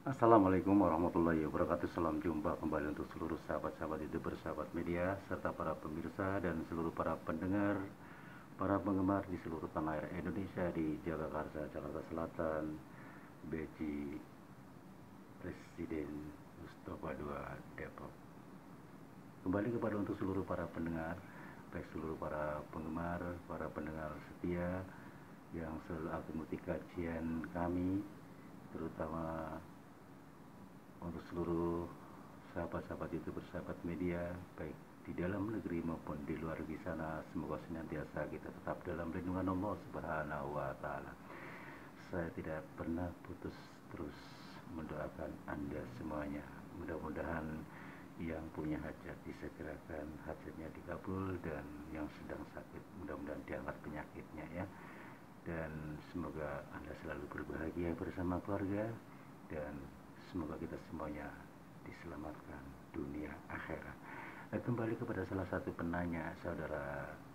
Assalamualaikum warahmatullahi wabarakatuh. Salam jumpa kembali untuk seluruh sahabat-sahabat itu bersahabat media serta para pemirsa dan seluruh para pendengar, para penggemar di seluruh tanah air Indonesia, di Jakarta, Jakarta Selatan, Beji, Presiden Mustafa II, Depok. Kembali kepada untuk seluruh para pendengar, baik seluruh para penggemar, para pendengar setia yang selalu mengikuti kajian kami, terutama untuk seluruh sahabat-sahabat itu bersahabat media, baik di dalam negeri maupun di luar di sana. Semoga senantiasa kita tetap dalam lindungan Allah Subhanahu wa Ta'ala. Saya tidak pernah putus terus mendoakan Anda semuanya. Mudah-mudahan yang punya hajat disegerakan hajatnya dikabul, dan yang sedang sakit mudah-mudahan diangkat penyakitnya ya. Dan semoga Anda selalu berbahagia bersama keluarga, dan semoga kita semuanya diselamatkan dunia akhirat. Kembali kepada salah satu penanya,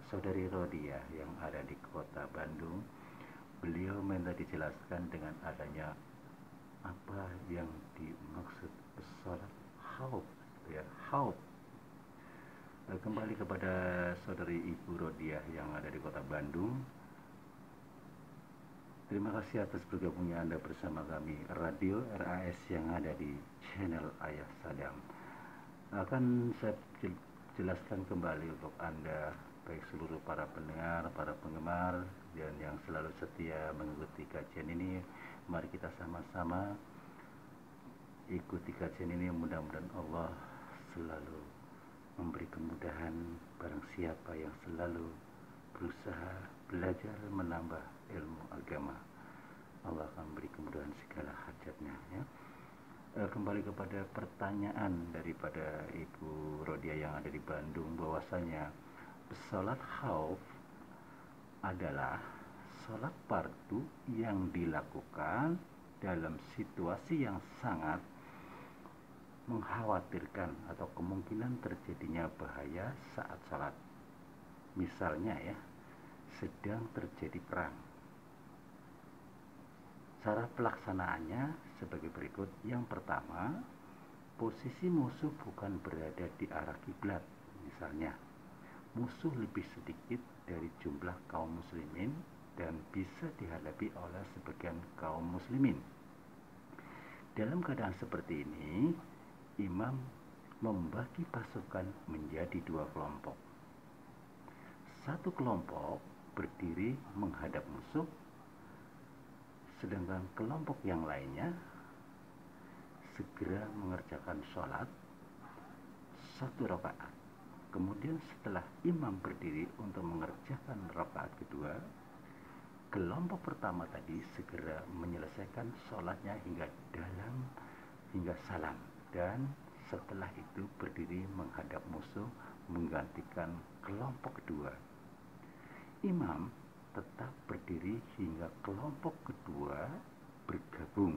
saudari Rodia yang ada di kota Bandung. Beliau minta dijelaskan dengan adanya apa yang dimaksud sholat khauf ya, khauf. Kembali kepada saudari Ibu Rodia yang ada di kota Bandung. Terima kasih atas bergabungnya Anda bersama kami Radio RAS yang ada di channel Ayah Sadam. Akan saya jelaskan kembali untuk Anda, baik seluruh para pendengar, para penggemar, dan yang selalu setia mengikuti kajian ini. Mari kita sama-sama ikuti kajian ini. Mudah-mudahan Allah selalu memberi kemudahan barang siapa yang selalu berusaha belajar menambah ilmu agama. Allah akan memberi kemudahan segala hajatnya ya. Kembali kepada pertanyaan daripada Ibu Rodia yang ada di Bandung, bahwasanya sholat khauf adalah sholat fardu yang dilakukan dalam situasi yang sangat mengkhawatirkan atau kemungkinan terjadinya bahaya saat sholat. Misalnya ya, sedang terjadi perang. Cara pelaksanaannya sebagai berikut. Yang pertama, posisi musuh bukan berada di arah kiblat. Misalnya, musuh lebih sedikit dari jumlah kaum muslimin dan bisa dihadapi oleh sebagian kaum muslimin. Dalam keadaan seperti ini, imam membagi pasukan menjadi dua kelompok. Satu kelompok berdiri menghadap musuh, sedangkan kelompok yang lainnya segera mengerjakan sholat satu rakaat. Kemudian setelah imam berdiri untuk mengerjakan rakaat kedua, kelompok pertama tadi segera menyelesaikan sholatnya hingga salam, dan setelah itu berdiri menghadap musuh menggantikan kelompok kedua. Imam tetap berdiri hingga kelompok kedua bergabung,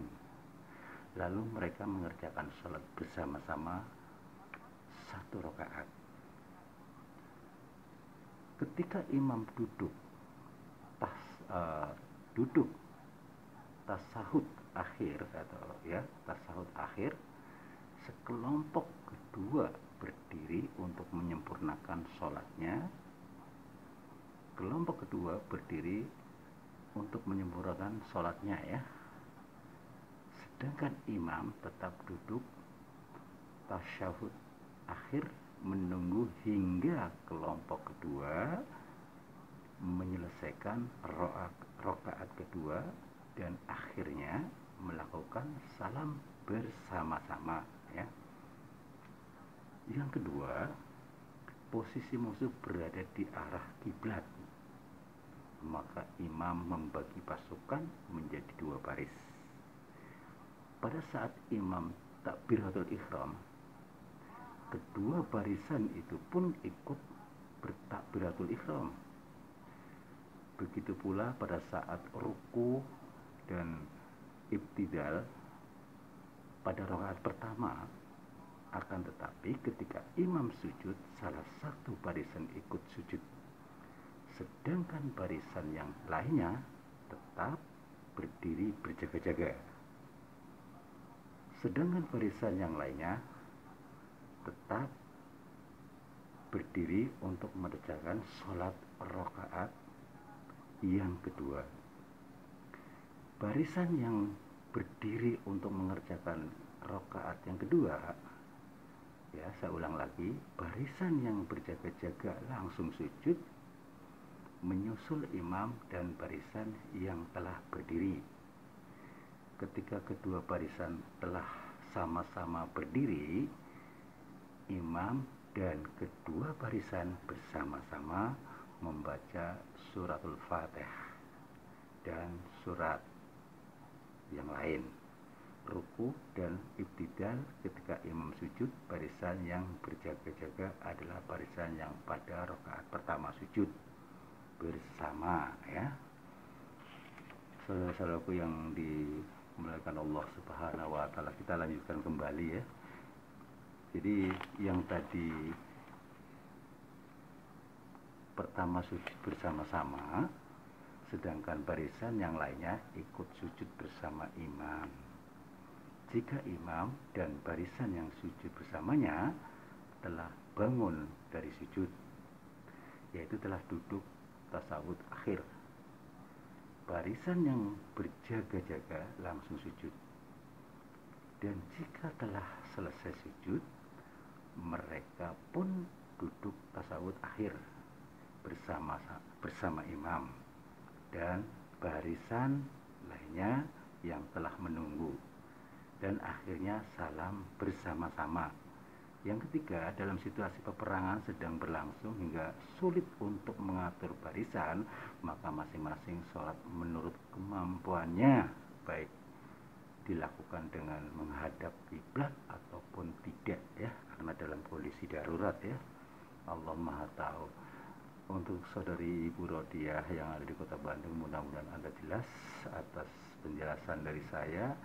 lalu mereka mengerjakan sholat bersama-sama satu rakaat. Ketika imam duduk tasahud akhir tasahud akhir, sekelompok kedua berdiri untuk menyempurnakan sholatnya. Kelompok kedua berdiri untuk menyempurnakan sholatnya ya. Sedangkan imam tetap duduk tasyahud akhir menunggu hingga kelompok kedua menyelesaikan rakaat kedua dan akhirnya melakukan salam bersama-sama ya. Yang kedua, posisi musuh berada di arah kiblat, maka imam membagi pasukan menjadi dua baris. Pada saat imam takbiratul ihram, kedua barisan itu pun ikut bertakbiratul ihram. Begitu pula pada saat ruku dan ibtidal pada rakaat pertama. Akan tetapi ketika imam sujud, salah satu barisan ikut sujud, sedangkan barisan yang lainnya tetap berdiri berjaga-jaga. Sedangkan barisan yang lainnya tetap berdiri untuk mengerjakan sholat rakaat yang kedua. Barisan yang berdiri untuk mengerjakan rakaat yang kedua, ya saya ulang lagi, barisan yang berjaga-jaga langsung sujud menyusul imam dan barisan yang telah berdiri. Ketika kedua barisan telah sama-sama berdiri, imam dan kedua barisan bersama-sama membaca suratul Fatihah dan surat yang lain. Ruku dan ibtidal ketika imam sujud, barisan yang berjaga-jaga adalah barisan yang pada rakaat pertama sujud bersama, ya. Saudara-saudaraku yang dimuliakan Allah Subhanahu wa taala, kita lanjutkan kembali ya. Jadi yang tadi pertama sujud bersama-sama, sedangkan barisan yang lainnya ikut sujud bersama imam. Jika imam dan barisan yang sujud bersamanya telah bangun dari sujud, yaitu telah duduk tasawuf akhir, barisan yang berjaga-jaga langsung sujud. Dan jika telah selesai sujud, mereka pun duduk tasawuf akhir bersama imam dan barisan lainnya yang telah menunggu, dan akhirnya salam bersama-sama. Yang ketiga, dalam situasi peperangan sedang berlangsung hingga sulit untuk mengatur barisan, maka masing-masing sholat menurut kemampuannya, baik dilakukan dengan menghadap kiblat ataupun tidak, ya, karena dalam kondisi darurat, ya. Allah Maha tahu. Untuk saudari Ibu Rodiah yang ada di Kota Bandung, mudah-mudahan Anda jelas atas penjelasan dari saya.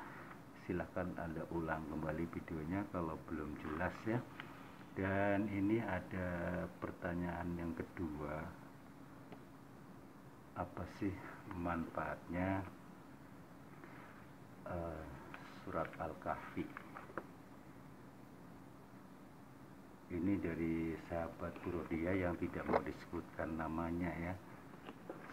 Silahkan Anda ulang kembali videonya kalau belum jelas, ya. Dan ini ada pertanyaan yang kedua, apa sih manfaatnya surat Al-Kahfi? Ini dari sahabat Burodia yang tidak mau disebutkan namanya, ya.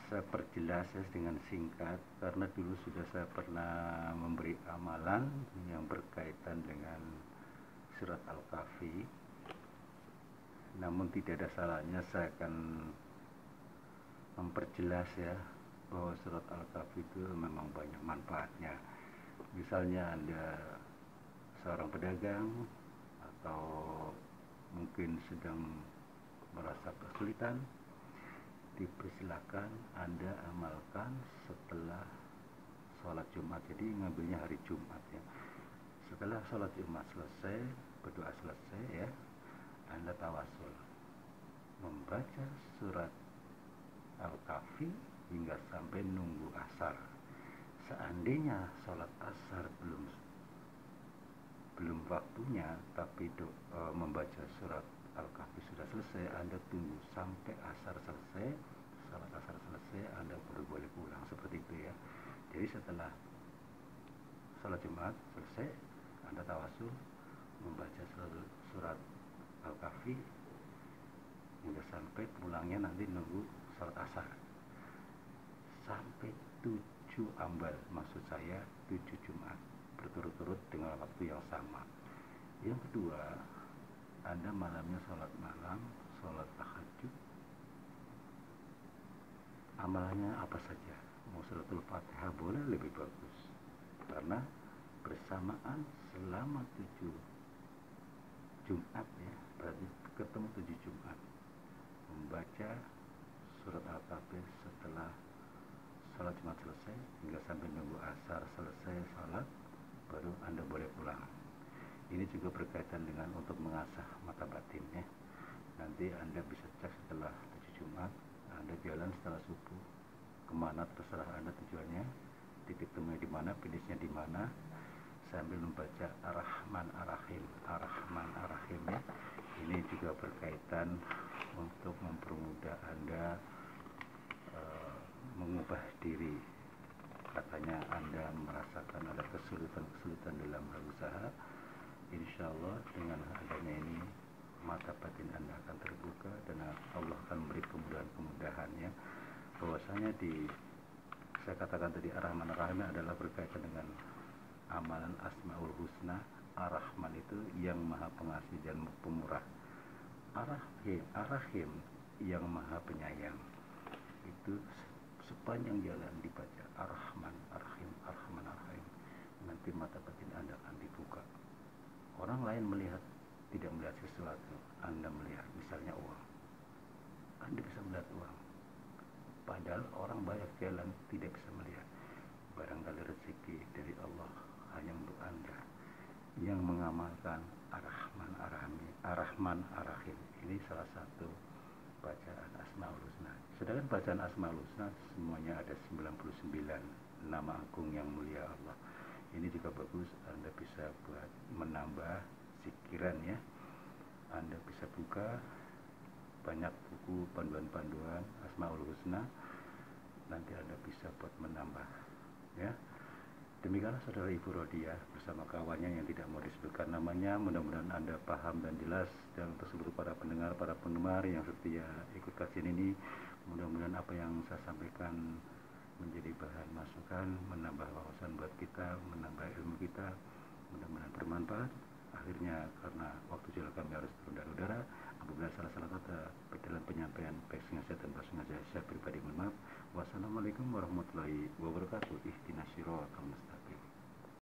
Saya perjelas ya dengan singkat, karena dulu sudah saya pernah memberi amalan yang berkaitan dengan surat Al-Kahfi. Namun tidak ada salahnya saya akan memperjelas, ya, bahwa surat Al-Kahfi itu memang banyak manfaatnya. Misalnya Anda seorang pedagang atau mungkin sedang merasa kesulitan, dipersilakan Anda amalkan setelah sholat Jumat. Jadi ngambilnya hari Jumat, ya. Setelah sholat Jumat selesai, berdoa selesai, ya, Anda tawasul membaca surat Al-Kahfi hingga sampai nunggu asar. Seandainya sholat asar belum waktunya, tapi membaca surat Al-Kahfi sudah selesai, Anda tunggu sampai asar selesai, salat asar selesai, Anda baru boleh pulang, seperti itu, ya. Jadi setelah salat Jumat selesai, Anda tawasul membaca surat Al-Kahfi hingga sampai pulangnya nanti nunggu salat asar sampai 7 ambal, maksud saya 7 Jumat berturut-turut dengan waktu yang sama. Yang kedua, Anda malamnya sholat malam, sholat tahajud, amalannya apa saja, mau suratul Fatihah boleh, lebih bagus, karena bersamaan selama 7 Jumat, ya, berarti ketemu 7 Jumat, membaca surat Al-Kahfi setelah sholat Jumat selesai hingga sampai nunggu asar selesai sholat, baru Anda boleh pulang. Ini juga berkaitan dengan untuk mengasah mata batin, ya. Nanti Anda bisa cek setelah 7 Jumat, Anda jalan setelah subuh kemana terserah Anda tujuannya, titik temunya di mana, finishnya di mana, sambil membaca Ar-Rahman Ar-Rahim, Ar-Rahman Ar-Rahim, ya. Ini juga berkaitan untuk mempermudah Anda mengubah diri. Katanya Anda merasakan ada kesulitan dalam berusaha, Allah dengan adanya ini mata batin Anda akan terbuka dan Allah akan memberi kemudahan-kemudahannya. Bahwasanya saya katakan tadi Ar-Rahman Ar-Rahim adalah berkaitan dengan amalan Asmaul Husna. Ar-Rahman itu yang maha pengasih dan pemurah, Ar-Rahim yang maha penyayang. Itu sepanjang jalan dibaca Ar-Rahman Ar-Rahim, Ar-Rahman Ar-Rahim, nanti mata batin Anda akan dibuka. Orang lain melihat, tidak melihat sesuatu, Anda melihat misalnya uang, Anda bisa melihat uang, padahal orang banyak jalan tidak bisa melihat. Barangkali rezeki dari Allah hanya untuk Anda yang mengamalkan Ar-Rahman Ar-Rahim, Ar-Rahman Ar-Rahim. Ini salah satu bacaan Asmaul Husna. Sedangkan bacaan Asmaul Husna semuanya ada 99 nama agung yang mulia Allah. Ini juga bagus, Anda bisa buat menambah pikiran ya. Anda bisa buka banyak buku panduan-panduan Asmaul Husna, nanti Anda bisa buat menambah ya. Demikianlah saudara Ibu Rodia bersama kawannya yang tidak mau disebutkan namanya. Mudah-mudahan Anda paham dan jelas, dan untuk seluruh para pendengar, para penggemar yang setia ikut kajian ini, mudah-mudahan apa yang saya sampaikan menjadi bahan masukan, menambah wawasan buat kita, menambah ilmu kita, mudah-mudahan bermanfaat. Akhirnya karena waktu juga kami harus turun dari udara, apabila salah-salah kata dalam penyampaian baik sengaja dan tak sengaja, saya pribadi mohon maaf. Wassalamualaikum warahmatullahi wabarakatuh. Ihdinas siratal mustaqim.